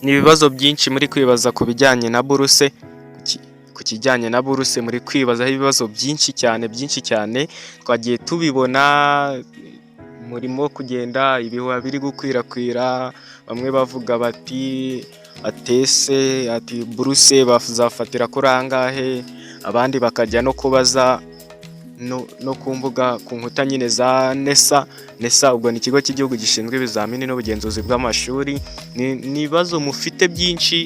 Ni ibibazo byinshi muri kwibaza ku bijyanye na buruse, ku kijyanye na buruse muri kwibazaho ibibazo byinshi cyane twagiye tubibona, murimo kugenda ibihuha biri gukwirakwira, bamwe bavuga bati atese ati buruse bazafatira kuri angahe, abandi bakajya no kubaza no ku mbuga ku nkuta nyine za NESA ubwo ni ikigo cy'igihugu gishinzwe ibizamini n'ubugenzuzi bw'amashuri. Ni ibibazo mufite byinshi,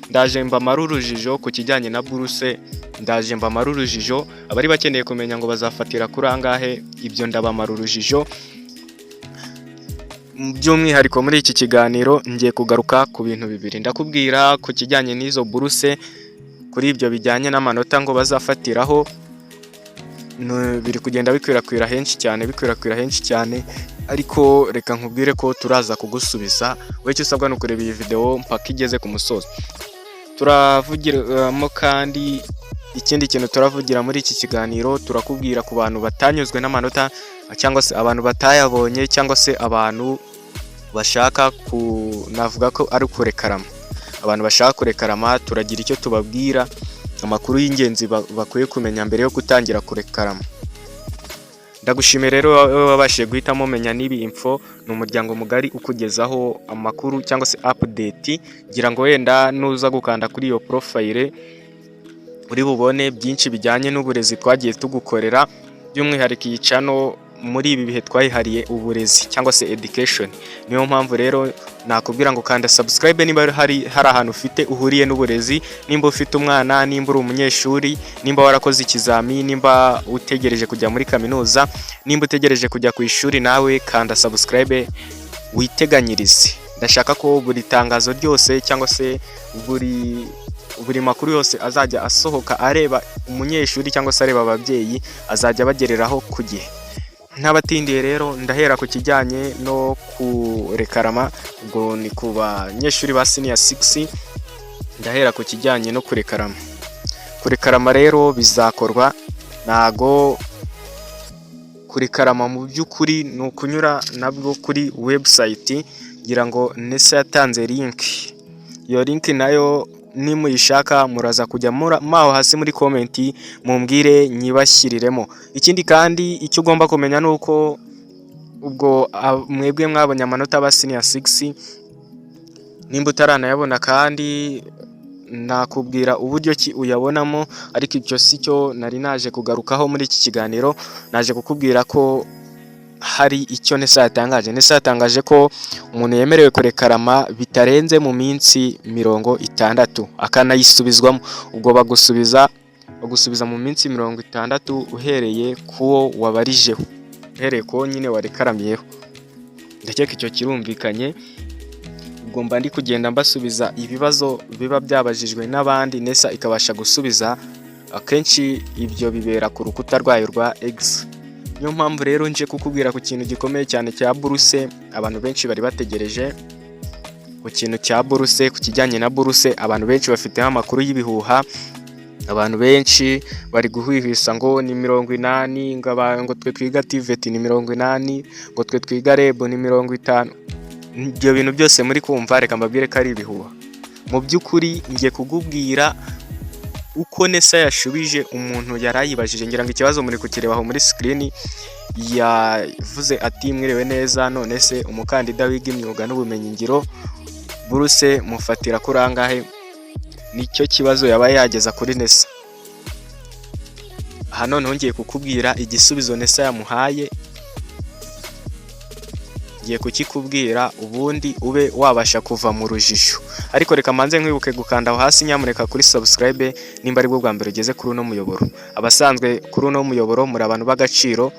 ndaje mbamara urujijo ku kijyanye na buruse, ndaje mbamara urujijo, abari bakeneye kumenya ngo bazafatira kuri angahe, ibyo ndabamara urujijo. By'umwihariko muri iki kiganiro ngiye kugaruka ku bintu bibiri, ndakubwira ku kijyanye n'izo buruse, kuri ibyo bijyanye n'amanota ngo bazafatiraho, biri kugenda bikwirakwira henshi cyane, ariko reka nkubwire ko turaza kugusubiza. Wowe icyo usabwa ni ukureba iyi video mpaka igeze ku musozo. Turavugiramo kandi ikindi kintu turavugira muri iki kiganiro, turakubwira ku bantu batanyuzwe n'amanota cyangwa se abantu batayabonye cyangwa se abantu bashaka navuga ko ari kurekarama. Abantu bashaka kurekarama turagira icyo tubabwira, amakuru y'ingenzi bakwiye kumenya mbere yo gutangira kurekarama. Ndagushimiye rero wabashije guhitamo menya nibi info, ni umuryango mugari ukugezaho amakuru cyangwa se update, ngira ngo wenda nuza gukanda kuri iyo profile uri bubone byinshi bijyanye n'uburezi twagiye tugukorera, by'umwihariko iyi channel muri ibi bihe twayihariye uburezi cyangwa se education. Niyo mpamvu rero nakubwira ngo kanda subscribe niba hari ahantu ufite uhuriye n'uburezi, nimba ufite umwana, nimba uri umunyeshuri, nimba warakoze ikizami, nimba utegereje kujya muri kaminuza, nimba utegereje kujya ku ishuri, nawe kanda subscribe witeganyirize. Ndashaka ko buri tangazo ryose cyangwa se buri makuru yose azajya asohoka areba umunyeshuri cyangwa se areba ababyeyi, azajya bagereraho ku gihe. Ntabatindiye rero ndahera ku kijyanye no kurekarama, ubwo ni ku banyeshuri ba senior 6, ndahera ku kijyanye no kurekarama. Kurekarama rero bizakorwa, nago kurekarama mu by'ukuri ni ukunyura nabwo kuri website, ngira ngo NESA yatanze link. Iyo link nayo nimuyishaka muraza kujya maho hasi muri comment mumbwire nyibashyiriremo. Ikindi kandi icyo ugomba kumenya nuko ubwo mwebwe mwabonye amanota ba senior 6, nimba utaranayabona kandi nakubwira uburyo ki uyabonamo, ariko icyo sicyo nari naje kugarukaho muri iki kiganiro. Naje kukubwira ko hari icyo NESA yatangaje. NESA yatangaje ko umuntu yemerewe kurekarama bitarenze mu minsi 60 akanayisubizwamo. Ubwo bagusubiza mu minsi 60 uhereye kuwo wabarijeho, uhereye ko nyine warekaramiyeho. Ndakeka icyo kirumvikanye. Ubwo mba ndi kugenda mbasubiza ibibazo biba byabajijwe n'abandi, NESA ikabasha gusubiza. Akenshi ibyo bibera ku rukuta rwayo rwa X. Niyo mpamvu rero nje kukubwira ku kintu gikomeye cyane cya buruse, abantu benshi bari bategereje ku kintu cya buruse, ku kijyanye na buruse. Abantu benshi bafiteho amakuru y'ibihuha, abantu benshi bari guhwihwisa ngo ni 80, ngo twe twiga TVET ni 80, ngo twe twiga REB ni 50. Ibyo bintu byose muri kumva, reka mbabwire ko ari ibihuha. Mu by'ukuri ngiye kugubwira uko NESA yashubije umuntu yarayibajije. Ngira ngo ikibazo muri kukirebaho muri screen, yavuze ati mwiriwe neza, none se umukandida wiga imyuga n'ubumenyi ngiro buruse mufatira kuri angahe? Nicyo kibazo yabaye yageza kuri NESA. Aha none ngiye kukubwira igisubizo NESA yamuhaye, ngiye kukikubwira ubundi ube wabasha kuva mu rujijo. Ariko reka manze nkwibuke gukanda aho hasi, nyamuneka kuri subscribe nimba ari bwo bwa mbere ugeze kuri uno muyoboro. Abasanzwe kuri uno muyoboro muri abantu b'agaciro,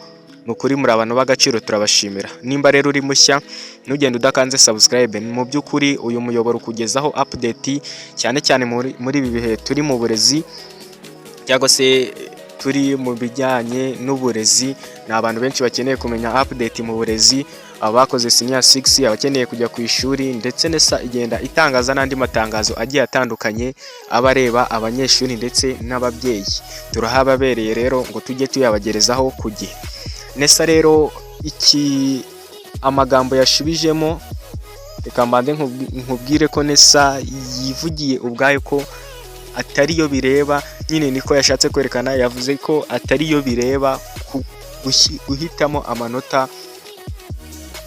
nukuri muri abantu b'agaciro, turabashimira. Nimba rero uri mushya nugenda udakanze subscribe, mu by'ukuri uyu muyoboro kugezaho update cyane muri ibi bihe turi mu burezi cyangwa se turi mu bijyanye n'uburezi. Ni abantu benshi bakeneye kumenya update mu burezi, abakoze senior 6, abakeneye kujya ku ishuri, ndetse NESA igenda itangaza n'andi matangazo agiye atandukanye abareba abanyeshuri ndetse n'ababyeyi. Turahababereye rero ngo tujye tuyabagerezaho ku gihe. NESA rero amagambo yashubijemo reka mbanze nkubwire ko Nessa yivugiye ubwayo ko atari yo bireba, nyine niko yashatse kwerekana, yavuze ko atari yo bireba guhitamo amanota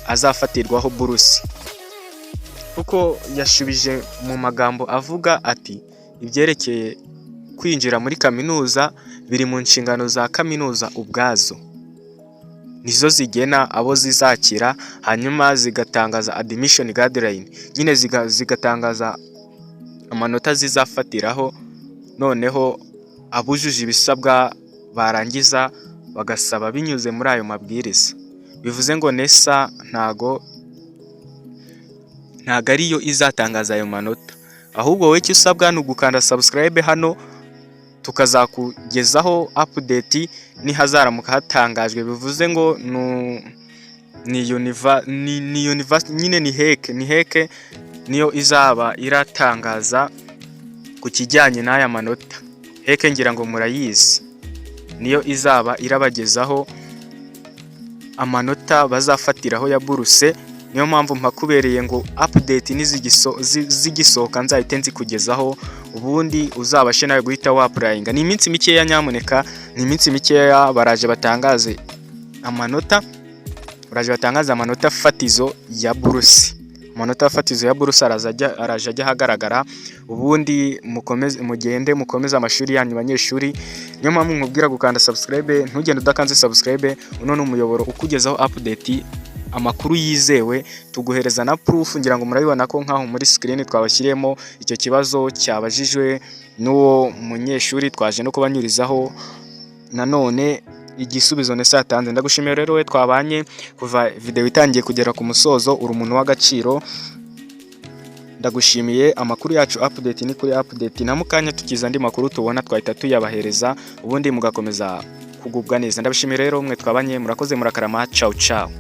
azafatirwaho buruse, kuko yashubije mu magambo avuga ati ibyerekeye kwinjira muri kaminuza biri mu nshingano za kaminuza ubwazo, nizo zigena abo zizakira, hanyuma zigatangaza admission guideline, nyine zigatangaza amanota zizafatiraho, noneho abujuje ibisabwa barangiza bagasaba binyuze muri ayo mabwiriza. Bivuze ngo Nessa ntago ariyo izatangaza ayo manota, ahubwo wowe icyo usabwa ni ugukanda subscribe hano, tukazakugezaho update nihazaramuka hatangajwe. Bivuze ngo ni heke niyo izaba iratangaza ku kijyanye n'aya manota. Heke ngira ngo murayizi, niyo izaba irabagezaho amanota bazafatiraho ya buruse. Niyo mpamvu mpakubereye ngo update zigisohoka nzahite nzikugezaho, ubundi uzabashe nawe guhita waprayinga. Ni iminsi mikeya nyamuneka, ni iminsi mikeya baraje batangaze amanota fatizo ya buruse. Amanota fatizo ya buruse araje ajya ahagaragara, ubundi mugende mukomeze amashuri yanyu banyeshuri. Niyo mpamvu nkubwira gukanda subscribe, ntugende udakanze subscribe. Uno ni umuyoboro ukugezaho update, amakuru yizewe, tuguhereza na proof. Ngira ngo murabibona ko nkaho muri screen twabashyiriyemo icyo kibazo cyabajijwe n'uwo munyeshuri, twaje no kubanyurizaho nanone igisubizo Nessa yatanze. Ndagushimiye rero we twabanye kuva video itangiye kugera ku musozo, uri umuntu w'agaciro. Ndagushimiye. Amakuru yacu update ni kuri update, na mukanya tukiza andi makuru tubona twahita tuyabahereza, ubundi mugakomeza kugubwa neza. Ndabashimiye rero mwe twabanye, murakoze, murakarama, ciao ciao.